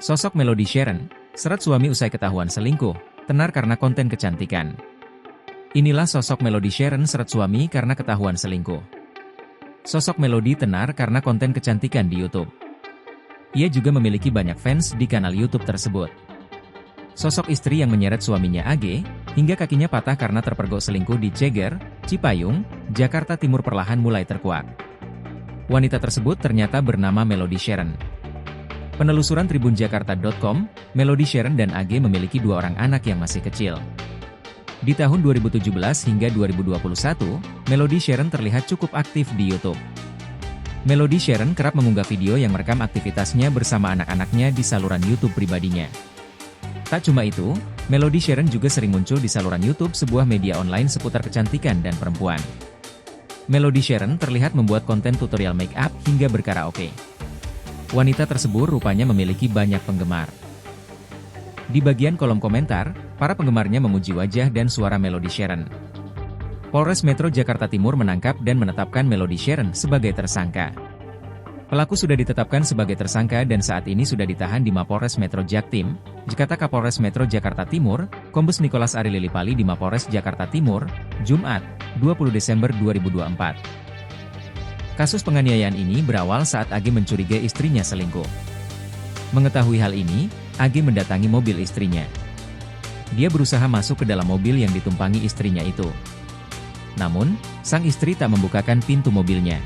Sosok Melody Sharon, seret suami usai ketahuan selingkuh, tenar karena konten kecantikan. Inilah sosok Melody Sharon seret suami karena ketahuan selingkuh. Sosok Melody tenar karena konten kecantikan di YouTube. Ia juga memiliki banyak fans di kanal YouTube tersebut. Sosok istri yang menyeret suaminya AG, hingga kakinya patah karena terpergok selingkuh di Ceger, Cipayung, Jakarta Timur perlahan mulai terkuak. Wanita tersebut ternyata bernama Melody Sharon. Penelusuran tribunjakarta.com, Melody Sharon dan AG memiliki 2 orang anak yang masih kecil. Di tahun 2017 hingga 2021, Melody Sharon terlihat cukup aktif di YouTube. Melody Sharon kerap mengunggah video yang merekam aktivitasnya bersama anak-anaknya di saluran YouTube pribadinya. Tak cuma itu, Melody Sharon juga sering muncul di saluran YouTube sebuah media online seputar kecantikan dan perempuan. Melody Sharon terlihat membuat konten tutorial make up hingga berkaraoke. Wanita tersebut rupanya memiliki banyak penggemar. Di bagian kolom komentar, para penggemarnya memuji wajah dan suara Melody Sharon. Polres Metro Jakarta Timur menangkap dan menetapkan Melody Sharon sebagai tersangka. Pelaku sudah ditetapkan sebagai tersangka dan saat ini sudah ditahan di Mapolres Metro Jaktim, kata Kapolres Metro Jakarta Timur, Kombes Nicholas Ari Lilipali di Mapolres Jakarta Timur, Jumat, 20 Desember 2024. Kasus penganiayaan ini berawal saat AG mencurigai istrinya selingkuh. Mengetahui hal ini, AG mendatangi mobil istrinya. Dia berusaha masuk ke dalam mobil yang ditumpangi istrinya itu. Namun, sang istri tak membukakan pintu mobilnya.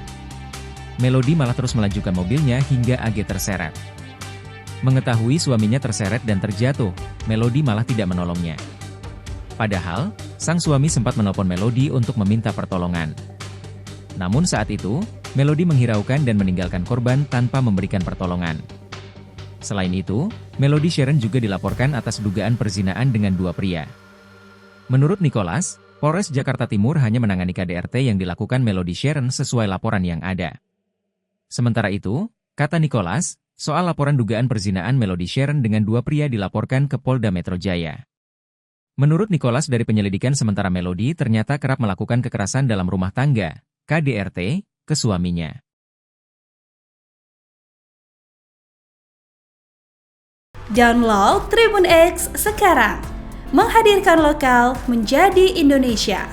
Melody malah terus melajukan mobilnya hingga AG terseret. Mengetahui suaminya terseret dan terjatuh, Melody malah tidak menolongnya. Padahal, sang suami sempat menelpon Melody untuk meminta pertolongan. Namun saat itu, Melody menghiraukan dan meninggalkan korban tanpa memberikan pertolongan. Selain itu, Melody Sharon juga dilaporkan atas dugaan perzinaan dengan 2 pria. Menurut Nicholas, Polres Jakarta Timur hanya menangani KDRT yang dilakukan Melody Sharon sesuai laporan yang ada. Sementara itu, kata Nicholas, soal laporan dugaan perzinaan Melody Sharon dengan 2 pria dilaporkan ke Polda Metro Jaya. Menurut Nicholas dari penyelidikan sementara Melody ternyata kerap melakukan kekerasan dalam rumah tangga, KDRT, ke suaminya. Download Tribun X sekarang, menghadirkan lokal menjadi Indonesia.